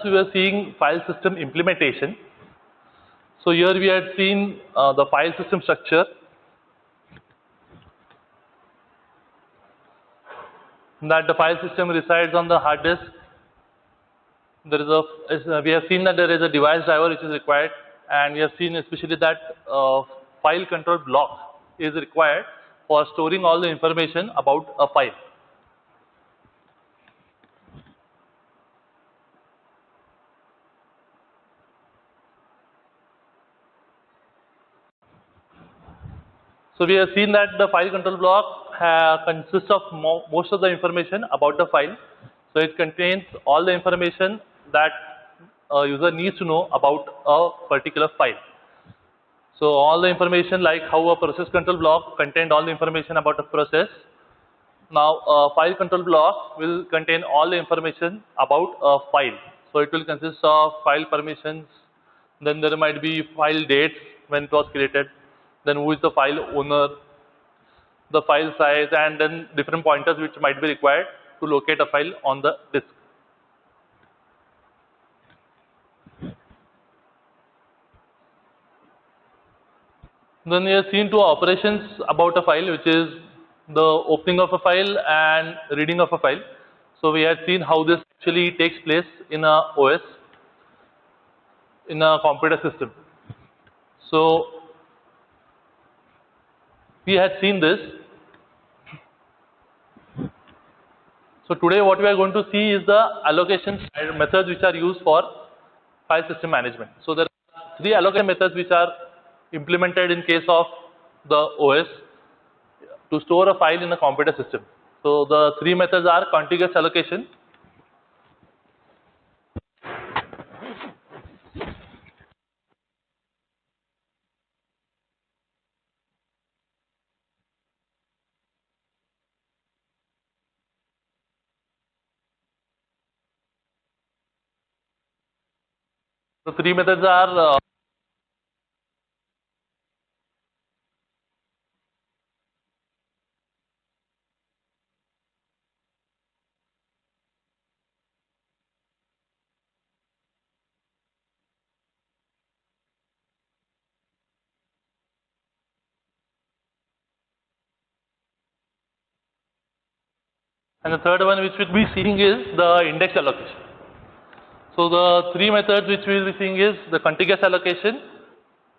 we were seeing file system implementation. So here we had seen the file system structure. That the file system resides on the hard disk. There is we have seen that there is a device driver which is required, and we have seen especially that file control block is required for storing all the information about a file. So we have seen that the file control block consists of most of the information about the file. So it contains all the information that a user needs to know about a particular file. So all the information like how a process control block contained all the information about a process. Now a file control block will contain all the information about a file. So it will consist of file permissions, then there might be file dates when it was created, then who is the file owner, the file size, and then different pointers which might be required to locate a file on the disk. Then we have seen two operations about a file, which is the opening of a file and reading of a file. So we had seen how this actually takes place in a OS, in a computer system. So we had seen this. So today what we are going to see is the allocation methods which are used for file system management. So there are three allocation methods which are implemented in case of the OS to store a file in a computer system. So the three methods are contiguous allocation, the three methods are and the third one which we'll be seeing is the index allocation. So the three methods which we will be seeing is the contiguous allocation,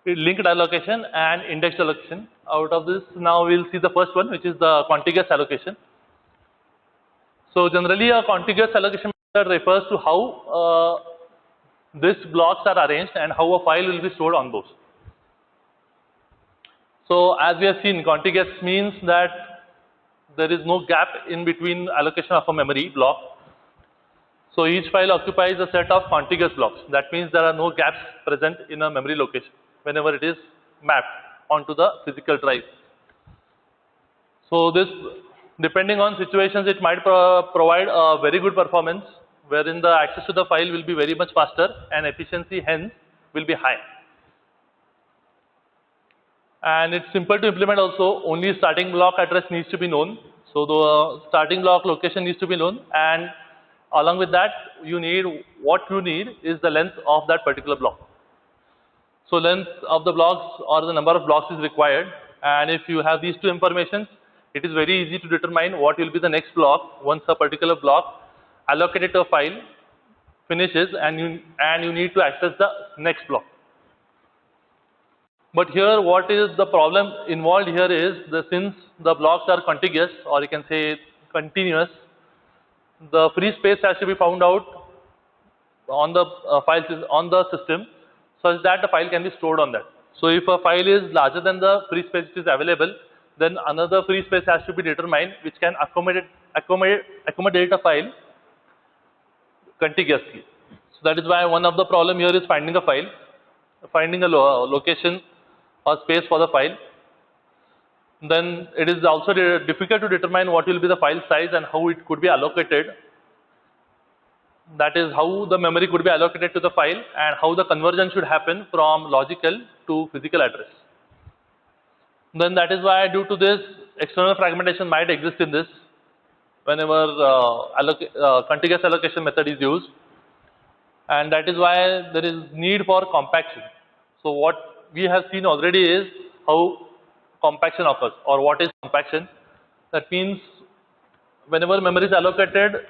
linked allocation, and index allocation. Out of this, now we will see the first one, which is the contiguous allocation. So generally a contiguous allocation method refers to how these blocks are arranged and how a file will be stored on those. So as we have seen, contiguous means that there is no gap in between allocation of a memory block. So each file occupies a set of contiguous blocks. That means there are no gaps present in a memory location whenever it is mapped onto the physical drive. So this, depending on situations, it might provide a very good performance wherein the access to the file will be very much faster and efficiency hence will be high. And it's simple to implement also. Only starting block address needs to be known. So the starting block location needs to be known, and along with that what you need is the length of that particular block. So length of the blocks or the number of blocks is required, and if you have these two informations, it is very easy to determine what will be the next block once a particular block allocated to a file finishes and you need to access the next block. But here what is the problem involved here is that since the blocks are contiguous, or you can say continuous, the free space has to be found out on the on the system such that the file can be stored on that. So if a file is larger than the free space which is available, then another free space has to be determined which can accommodate a file contiguously. So that is why one of the problem here is finding a file, finding a location or space for the file. Then it is also difficult to determine what will be the file size and how it could be allocated. That is how the memory could be allocated to the file and how the conversion should happen from logical to physical address. Then that is why due to this, external fragmentation might exist in this whenever contiguous allocation method is used. and that is why there is need for compaction. So what we have seen already is how compaction occurs, or what is compaction. That means whenever memory is allocated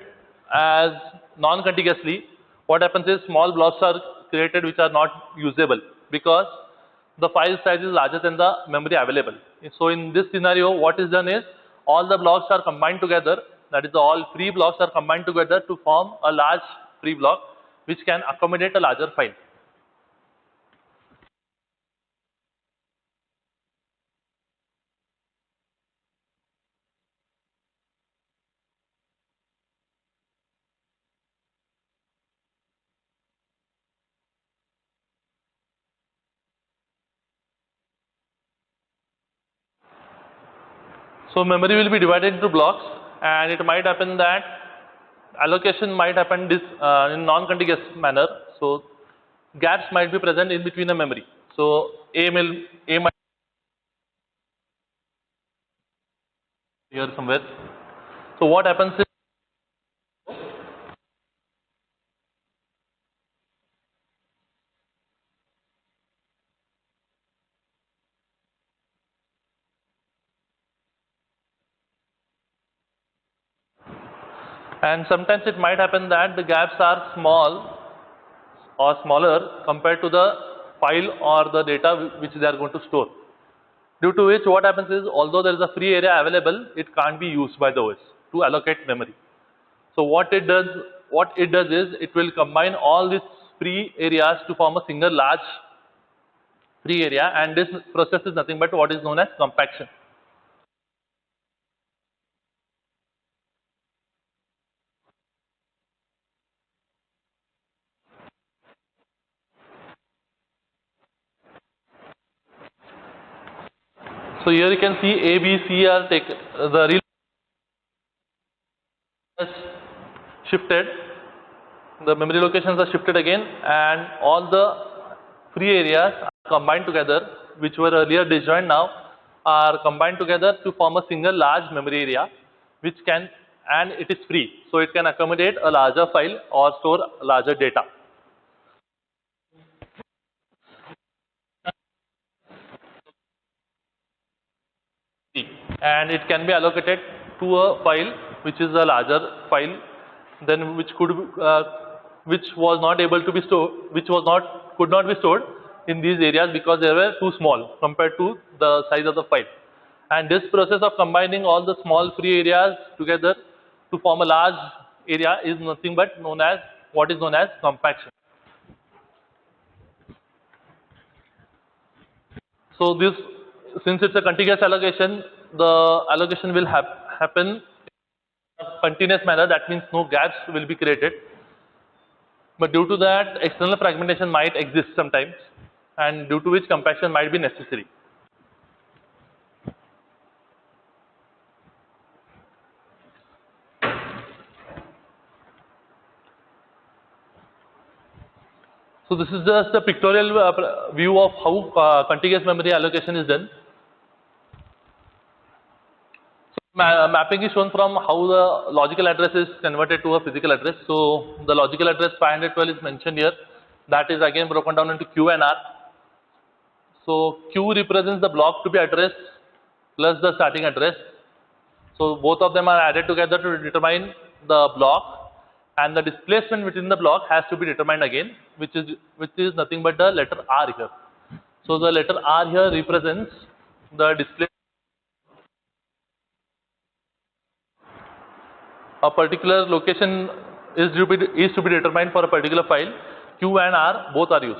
as non-contiguously, what happens is small blocks are created which are not usable because the file size is larger than the memory available. So in this scenario, what is done is all the blocks are combined together, that is all free blocks are combined together to form a large free block which can accommodate a larger file. So memory will be divided into blocks, and it might happen that allocation might happen in non-contiguous manner. So gaps might be present in between the memory. So A might be here somewhere. So what happens is, and sometimes it might happen that the gaps are small or smaller compared to the file or the data which they are going to store. Due to which what happens is, although there is a free area available, it can't be used by the OS to allocate memory. So what it does is it will combine all these free areas to form a single large free area, and this process is nothing but what is known as compaction. So here you can see A, B, C are taken, the real has shifted, the memory locations are shifted again, and all the free areas are combined together, which were earlier disjoint now, are combined together to form a single large memory area, which can, and it is free, so it can accommodate a larger file or store larger data. And it can be allocated to a file which is a larger file than which was not able to be stored, could not be stored in these areas because they were too small compared to the size of the file. And this process of combining all the small free areas together to form a large area is nothing but known as what is known as compaction. So this, since it's a contiguous allocation, the allocation will happen in a continuous manner. That means no gaps will be created. But due to that, external fragmentation might exist sometimes, and due to which compaction might be necessary. So this is just a pictorial view of how contiguous memory allocation is done. Mapping is shown from how the logical address is converted to a physical address. So the logical address 512 is mentioned here. That is again broken down into Q and R. So Q represents the block to be addressed plus the starting address. So both of them are added together to determine the block, and the displacement within the block has to be determined again, which is nothing but the letter R here. So the letter R here represents the displacement. A particular location is to be determined for a particular file. Q and R both are used.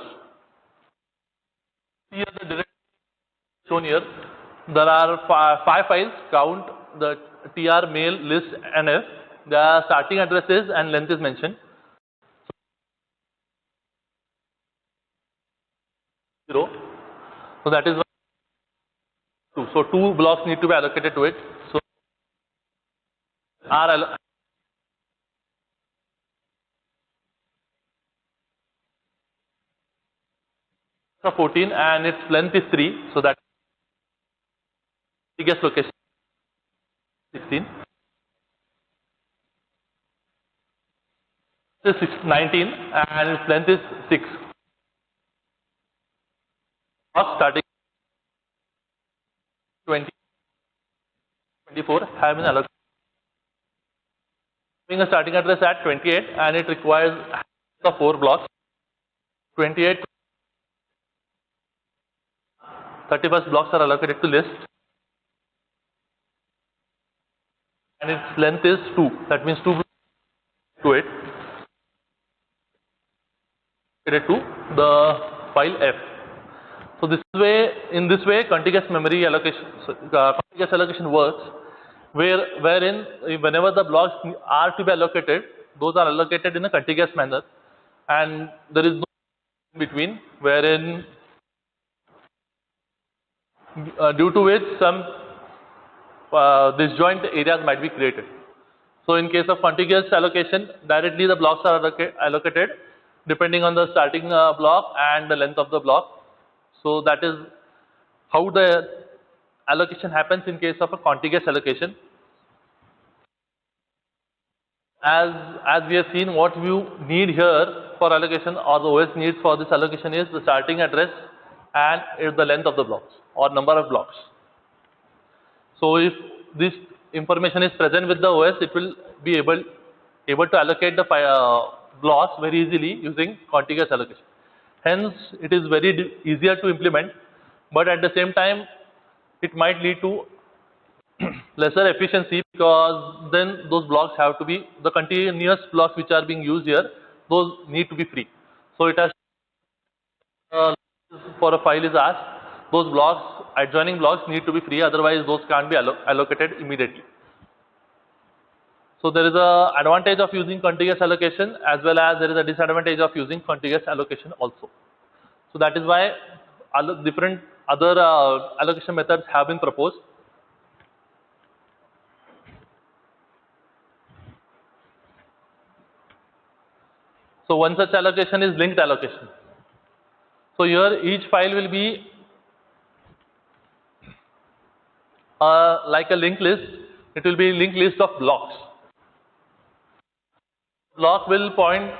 Here the directory shown here. There are five files. Count the tr, mail, list, and f. The starting addresses and length is mentioned. 0. So that is 2. So two blocks need to be allocated to it. So R 14 and its length is 3. So that biggest location 16. This is 19 and its length is 6. Starting 20, 24 have been allocated. Having a starting address at 28 and it requires the 4 blocks. 28, 31st blocks are allocated to list and its length is 2. That means 2 blocks to it. To the file F. So in this way, contiguous memory allocation, contiguous allocation works, wherein whenever the blocks are to be allocated, those are allocated in a contiguous manner, and there is no in between, wherein due to which some disjoint areas might be created. So in case of contiguous allocation, directly the blocks are allocated depending on the starting block and the length of the block. So that is how the allocation happens in case of a contiguous allocation. As we have seen, what you need here for allocation, or the OS needs for this allocation, is the starting address and the length of the blocks or number of blocks. So if this information is present with the OS, it will be able to allocate the blocks very easily using contiguous allocation. Hence, it is very easier to implement, but at the same time, it might lead to lesser efficiency, because then those blocks have to be, the continuous blocks which are being used here, those need to be free. So it has for a file is asked, those blocks, adjoining blocks need to be free, otherwise those can't be allocated immediately. So there is a advantage of using contiguous allocation, as well as there is a disadvantage of using contiguous allocation also. So that is why different other allocation methods have been proposed. So one such allocation is linked allocation. So here each file will be like a linked list. It will be linked list of blocks. Block will point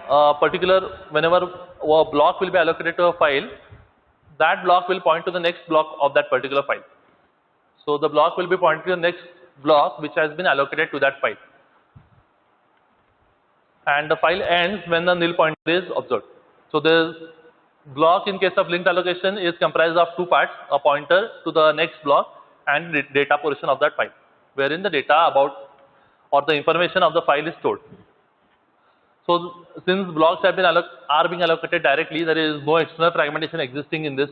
whenever a block will be allocated to a file, that block will point to the next block of that particular file. So the block will be pointing to the next block which has been allocated to that file. And the file ends when the nil pointer is observed. So the block in case of linked allocation is comprised of 2 parts, a pointer to the next block and the data portion of that file, wherein the data about or the information of the file is stored. So since blocks are being allocated directly, there is no external fragmentation existing in this.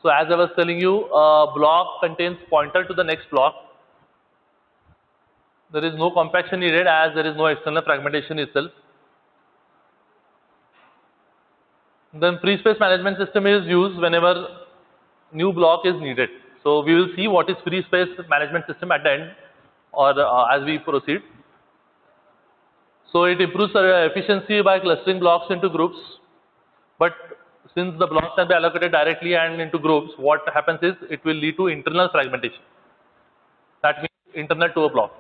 So as I was telling you, a block contains pointer to the next block. There is no compaction needed, as there is no external fragmentation itself. Then free space management system is used whenever new block is needed. So we will see what is free space management system at the end, or as we proceed. So it improves efficiency by clustering blocks into groups, but since the blocks can be allocated directly and into groups, what happens is it will lead to internal fragmentation. That means internal to a block.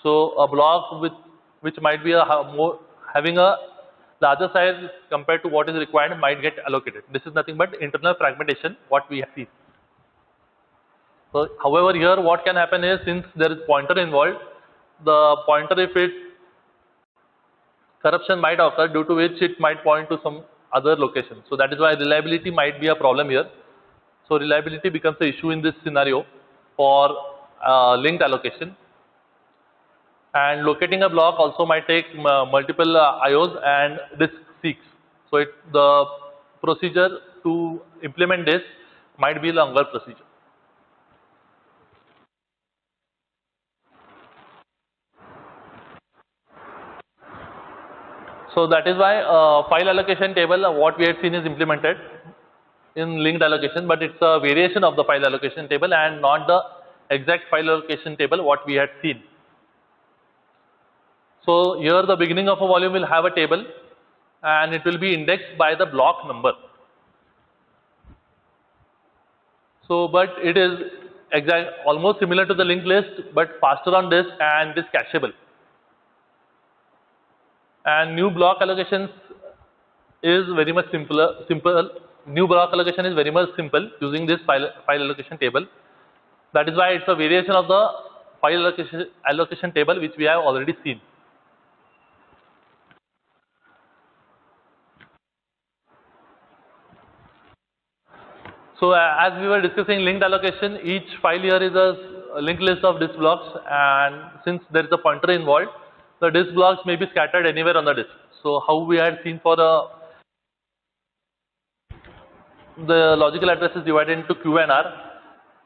So a block which might be having a larger size compared to what is required might get allocated. This is nothing but internal fragmentation, what we have seen. So however, here what can happen is, since there is pointer involved, the pointer, if it corruption might occur, due to which it might point to some other location. So that is why reliability might be a problem here. So reliability becomes an issue in this scenario for linked allocation. And locating a block also might take multiple IOs and disk seeks. So the procedure to implement this might be a longer procedure. So that is why file allocation table, what we had seen, is implemented in linked allocation, but it's a variation of the file allocation table and not the exact file allocation table what we had seen. So here the beginning of a volume will have a table and it will be indexed by the block number. So but it is almost similar to the linked list, but faster on disk and is cacheable. And new block allocations is very much simple. New block allocation is very much simple using this file allocation table. That is why it's a variation of the file allocation table which we have already seen. So as we were discussing linked allocation, each file here is a linked list of disk blocks, and since there is a pointer involved, the disk blocks may be scattered anywhere on the disk. So how we had seen for the logical address is divided into Q and R,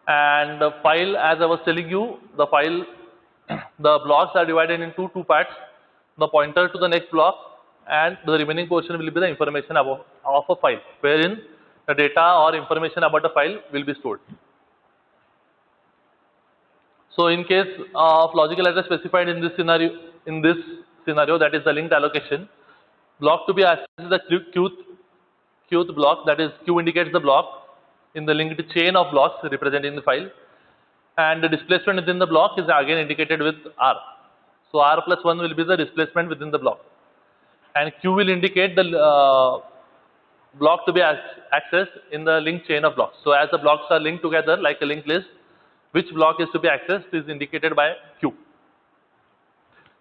and the file, as I was telling you, the file, the blocks are divided into two parts, the pointer to the next block, and the remaining portion will be the information of a file, wherein the data or information about the file will be stored. So in case of logical address specified in this scenario, that is the linked allocation, block to be accessed is the qth block, that is Q indicates the block in the linked chain of blocks representing the file, and the displacement within the block is again indicated with R. So R plus 1 will be the displacement within the block, and Q will indicate the block to be accessed in the linked chain of blocks. So as the blocks are linked together like a linked list, which block is to be accessed is indicated by Q.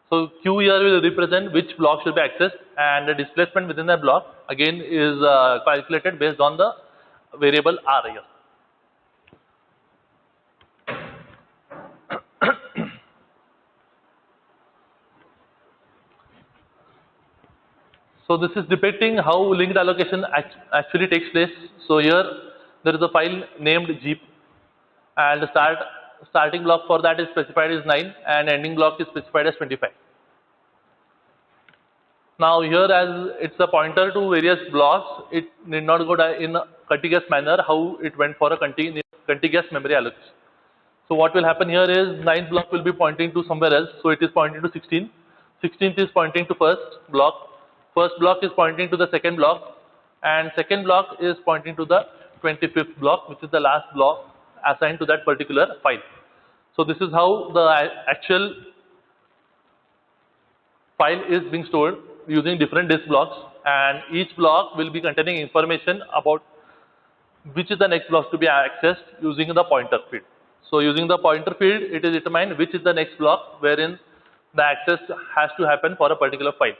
So Q here will represent which block should be accessed, and the displacement within that block again is calculated based on the variable R here. So this is depicting how linked allocation actually takes place. So here there is a file named Jeep, and the starting block for that is specified as 9, and ending block is specified as 25. Now here, as it's a pointer to various blocks, it need not go in a contiguous manner how it went for a contiguous memory allocation. So what will happen here is 9th block will be pointing to somewhere else, so it is pointing to 16. 16th is pointing to first block. First block is pointing to the second block, and second block is pointing to the 25th block, which is the last block assigned to that particular file. So this is how the actual file is being stored using different disk blocks, and each block will be containing information about which is the next block to be accessed using the pointer field. So using the pointer field, it is determined which is the next block wherein the access has to happen for a particular file.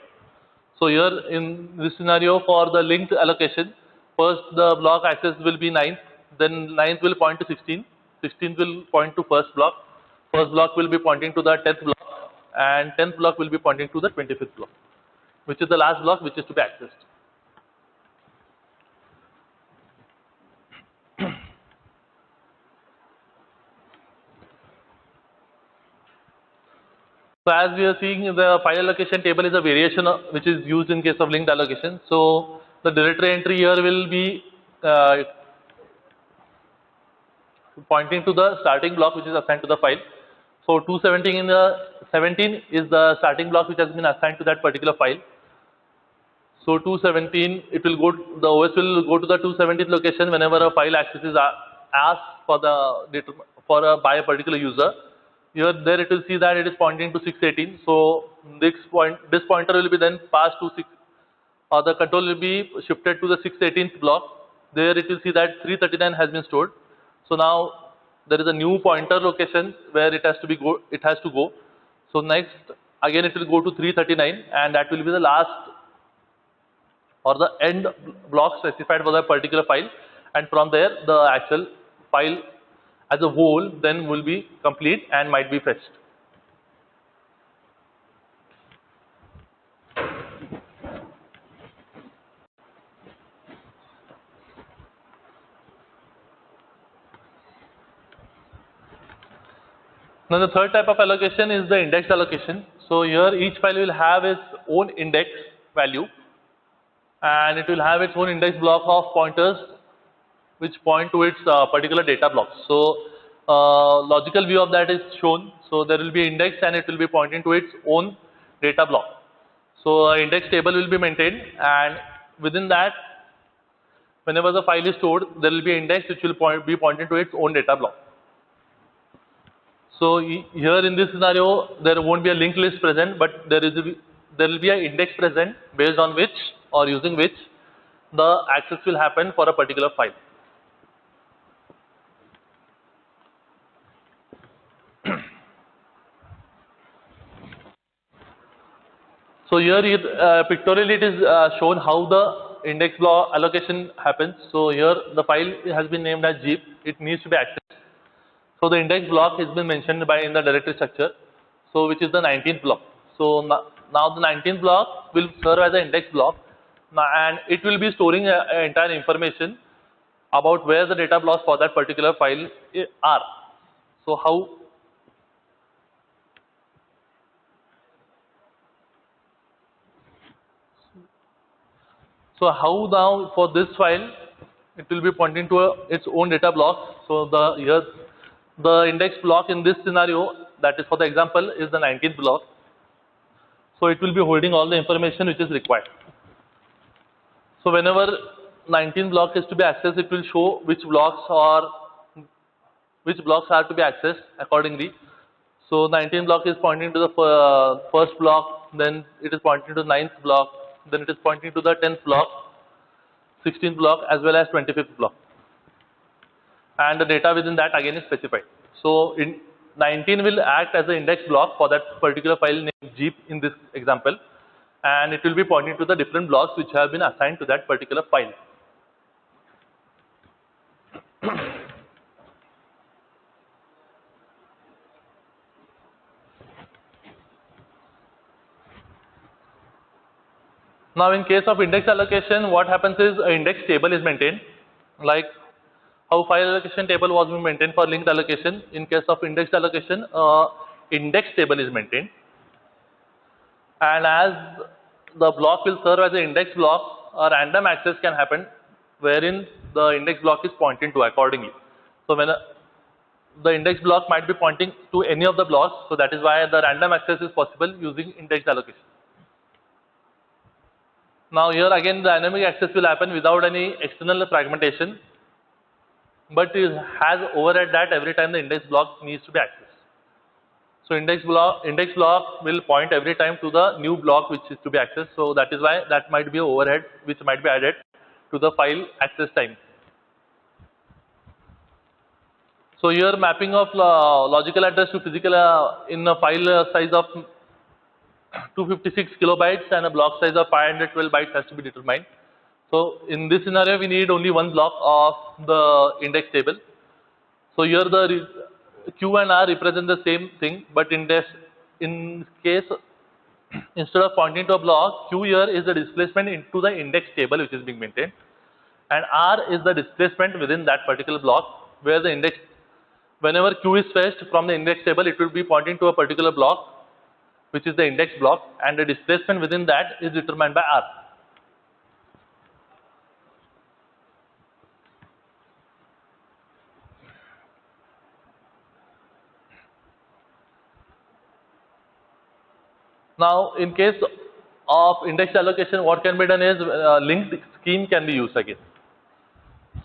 So here in this scenario for the linked allocation, first the block access will be 9th, then 9th will point to 16, 16th will point to first block will be pointing to the 10th block, and 10th block will be pointing to the 25th block, which is the last block which is to be accessed. So as we are seeing, the file allocation table is a variation which is used in case of linked allocation. So the directory entry here will be pointing to the starting block which is assigned to the file. So 217 is the starting block which has been assigned to that particular file. So 217, it will go, the OS will go to the 217th location whenever a file access is asked for by a particular user. Here, there it will see that it is pointing to 618. So this pointer will be then passed to the control will be shifted to the 618th block. There it will see that 339 has been stored. So now there is a new pointer location where it has to go. So next again it will go to 339, and that will be the last or the end block specified for the particular file, and from there the actual file as a whole then will be complete and might be fetched. Now the third type of allocation is the indexed allocation. So here each file will have its own index value, and it will have its own index block of pointers which point to its particular data blocks. So logical view of that is shown. So there will be index and it will be pointing to its own data block. So index table will be maintained, and within that, whenever the file is stored, there will be index which will be pointing to its own data block. So here in this scenario, there won't be a linked list present, but there there will be an index present based on which or using which the access will happen for a particular file. So here pictorially it is shown how the index block allocation happens. So here the file has been named as zip. It needs to be accessed. So the index block has been mentioned by in the directory structure. So which is the 19th block. So now the 19th block will serve as an index block, and it will be storing entire information about where the data blocks for that particular file are. So how now for this file it will be pointing to its own data block. So the index block in this scenario, that is for the example, is the 19th block. So it will be holding all the information which is required. So whenever 19th block is to be accessed, it will show which blocks are to be accessed accordingly. So 19th block is pointing to the first block, then it is pointing to the 9th block, then it is pointing to the 10th block, 16th block, as well as 25th block. And the data within that again is specified. So in 19 will act as the index block for that particular file named zip in this example, and it will be pointing to the different blocks which have been assigned to that particular file. Now in case of index allocation, what happens is an index table is maintained, like how file allocation table was maintained for linked allocation. In case of index allocation, index table is maintained, and as the block will serve as an index block, a random access can happen wherein the index block is pointing to accordingly. So when the index block might be pointing to any of the blocks, so that is why the random access is possible using index allocation. Now here again the dynamic access will happen without any external fragmentation, but it has overhead that every time the index block needs to be accessed. So index block will point every time to the new block which is to be accessed. So that is why that might be an overhead which might be added to the file access time. So here mapping of logical address to physical in a file size of 256 kilobytes and a block size of 512 bytes has to be determined. So in this scenario we need only one block of the index table. So here the Q and R represent the same thing, but in case instead of pointing to a block, Q here is the displacement into the index table which is being maintained, and R is the displacement within that particular block, where the index, whenever Q is fetched from the index table, it will be pointing to a particular block which is the index block, and the displacement within that is determined by R. Now in case of index allocation, what can be done is linked scheme can be used again.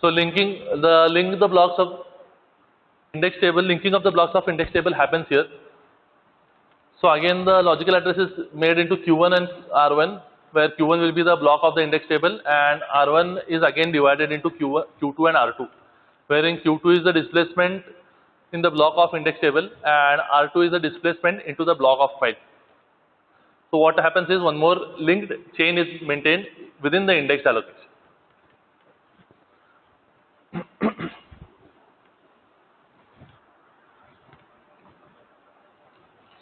So linking the blocks of index table, linking of the blocks of index table happens here. So again the logical address is made into Q1 and R1, where Q1 will be the block of the index table and R1 is again divided into Q2 and R2, wherein Q2 is the displacement in the block of index table and R2 is the displacement into the block of file. So what happens is one more linked chain is maintained within the index allocation.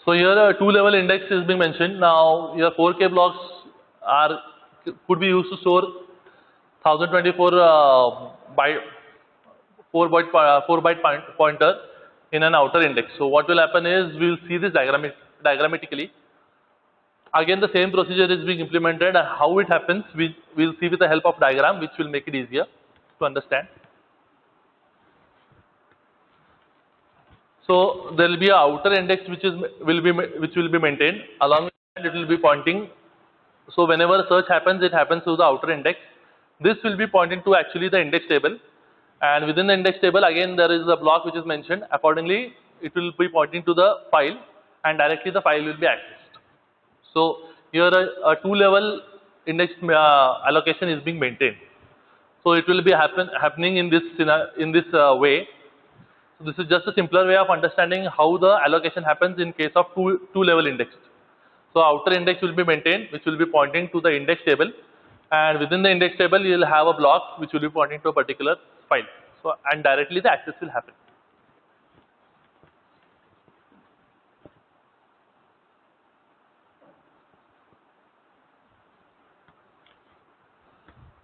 So here a two-level index is being mentioned. Now your 4K blocks could be used to store 1024 4 byte pointer in an outer index. So what will happen is we will see this diagrammatically. Again the same procedure is being implemented, and how it happens we will see with the help of diagram, which will make it easier to understand. So there will be an outer index which will be maintained. Along with that it will be pointing. So whenever search happens, it happens to the outer index. This will be pointing to actually the index table, and within the index table again there is a block which is mentioned. Accordingly it will be pointing to the file, and directly the file will be accessed. So here a two-level index allocation is being maintained. So it will be happening in this way. So this is just a simpler way of understanding how the allocation happens in case of two-level index. So outer index will be maintained, which will be pointing to the index table, and within the index table you will have a block which will be pointing to a particular file. So and directly the access will happen.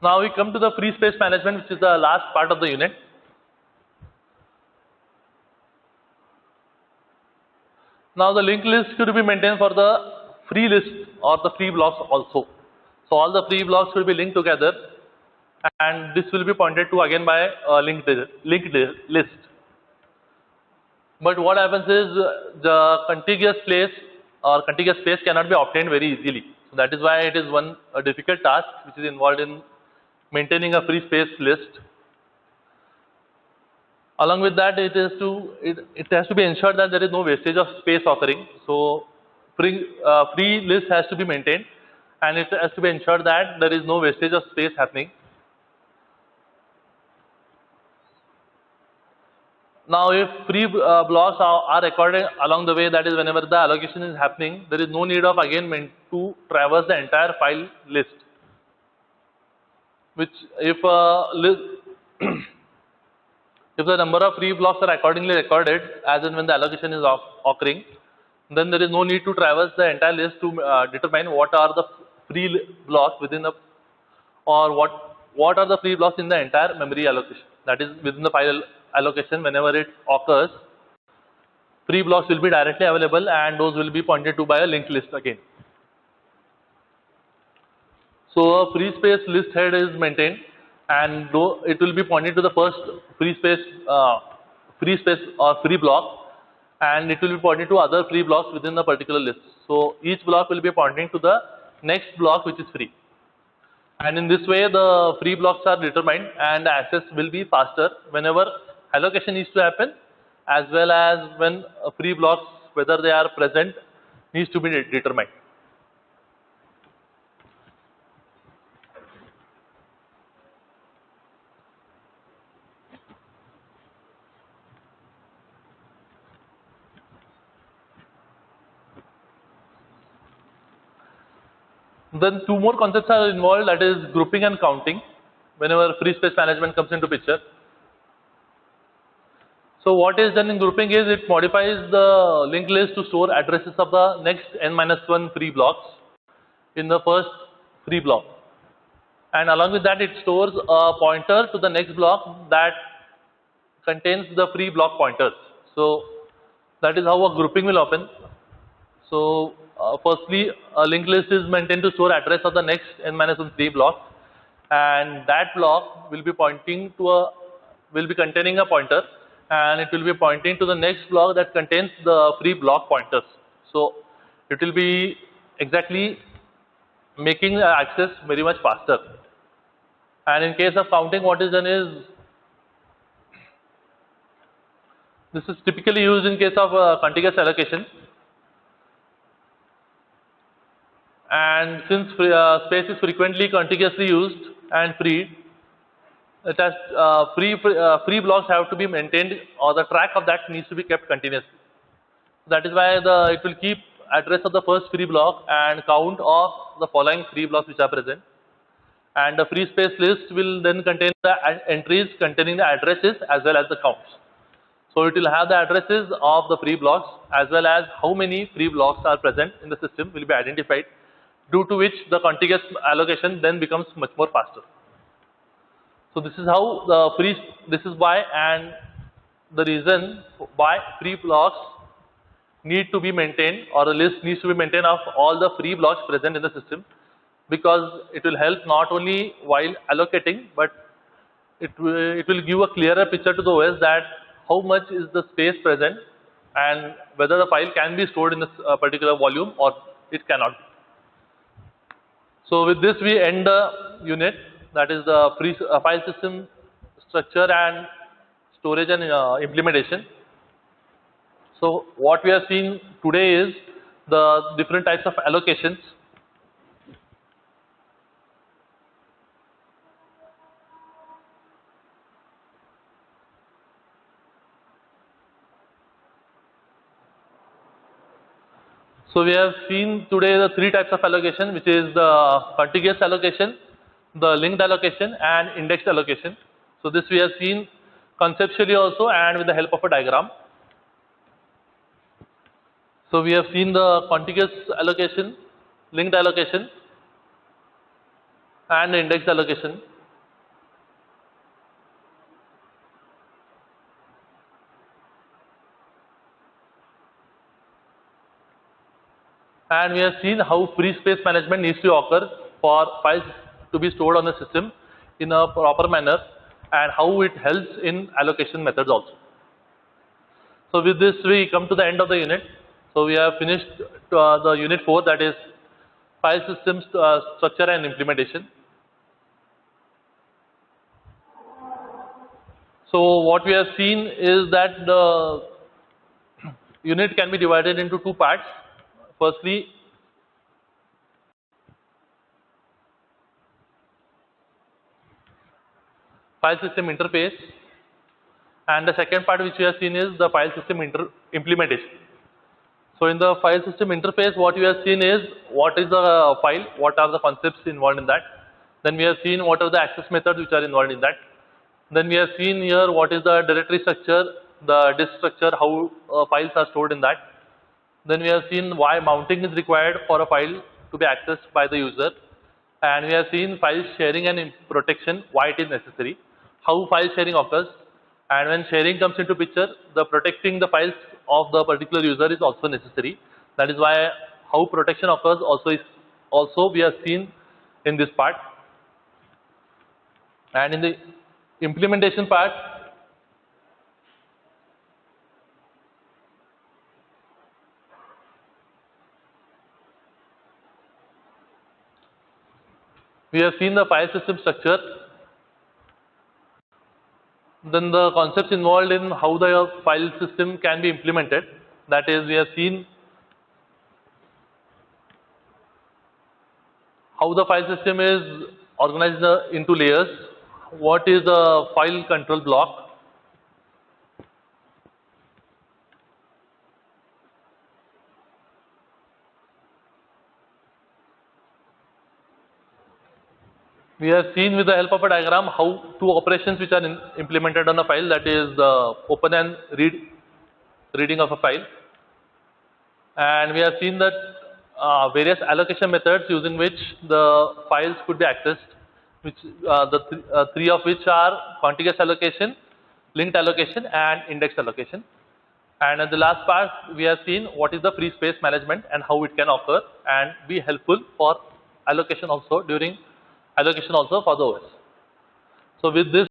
Now we come to the free space management, which is the last part of the unit. Now the linked list should be maintained for the free list or the free blocks also. So all the free blocks will be linked together, and this will be pointed to again by a linked list. But what happens is the contiguous place or contiguous space cannot be obtained very easily. So that is why it is a difficult task which is involved in maintaining a free space list. Along with that, it has to be ensured that there is no wastage of space occurring. So free list has to be maintained, and it has to be ensured that there is no wastage of space happening. Now if free blocks are recorded along the way, that is whenever the allocation is happening, there is no need of again to traverse the entire file list. Which if if the number of free blocks are accordingly recorded as and when the allocation is occurring, then there is no need to traverse the entire list to determine what are the free blocks within the, or what are the free blocks in the entire memory allocation. That is within the file allocation, whenever it occurs, free blocks will be directly available and those will be pointed to by a linked list again. So a free space list head is maintained, and though it will be pointed to the first free space or free block, and it will be pointed to other free blocks within the particular list. So each block will be pointing to the next block which is free. And in this way the free blocks are determined and the access will be faster whenever allocation needs to happen, as well as when free blocks, whether they are present, needs to be determined. Then two more concepts are involved, that is grouping and counting, whenever free space management comes into picture. So what is done in grouping is it modifies the linked list to store addresses of the next n-1 free blocks in the first free block, and along with that it stores a pointer to the next block that contains the free block pointers. So that is how a grouping will happen. So firstly, a linked list is maintained to store address of the next n-1 free block, and that block will be containing a pointer, and it will be pointing to the next block that contains the free block pointers. So it will be exactly making the access very much faster. And in case of counting, what is done is, this is typically used in case of contiguous allocation. And since space is frequently contiguously used and freed, it has free blocks have to be maintained, or the track of that needs to be kept continuously. That is why it will keep address of the first free block and count of the following free blocks which are present. And the free space list will then contain the entries containing the addresses as well as the counts. So it will have the addresses of the free blocks as well as how many free blocks are present in the system will be identified, due to which the contiguous allocation then becomes much more faster. So this is how this is why, and the reason why free blocks need to be maintained, or the list needs to be maintained of all the free blocks present in the system, because it will help not only while allocating, but it will give a clearer picture to the OS that how much is the space present and whether the file can be stored in this particular volume or it cannot be. So with this we end the unit, that is the free file system structure and storage and implementation. So what we are seeing today is the different types of allocations So we have seen today the three types of allocation, which is the contiguous allocation, the linked allocation, and indexed allocation. So this we have seen conceptually also and with the help of a diagram. So we have seen the contiguous allocation, linked allocation, and indexed allocation. And we have seen how free space management needs to occur for files to be stored on the system in a proper manner, and how it helps in allocation methods also. So with this we come to the end of the unit. So we have finished the unit 4, that is file systems structure and implementation. So what we have seen is that the unit can be divided into two parts. Firstly, file system interface, and the second part which we have seen is the file system implementation. So in the file system interface, what we have seen is what is the file, what are the concepts involved in that. Then we have seen what are the access methods which are involved in that. Then we have seen here what is the directory structure, the disk structure, how files are stored in that. Then we have seen why mounting is required for a file to be accessed by the user. And we have seen file sharing and protection, why it is necessary, how file sharing occurs, and when sharing comes into picture, the protecting the files of the particular user is also necessary. That is why how protection occurs also we have seen in this part. And in the implementation part, we have seen the file system structure, then the concepts involved in how the file system can be implemented. That is, we have seen how the file system is organized into layers, what is the file control block, we have seen with the help of a diagram how two operations which are implemented on a file, that is the open and reading of a file. And we have seen that various allocation methods using which the files could be accessed, which three of which are contiguous allocation, linked allocation, and indexed allocation. And at the last part, we have seen what is the free space management and how it can occur and be helpful for allocation also for the OS. So with this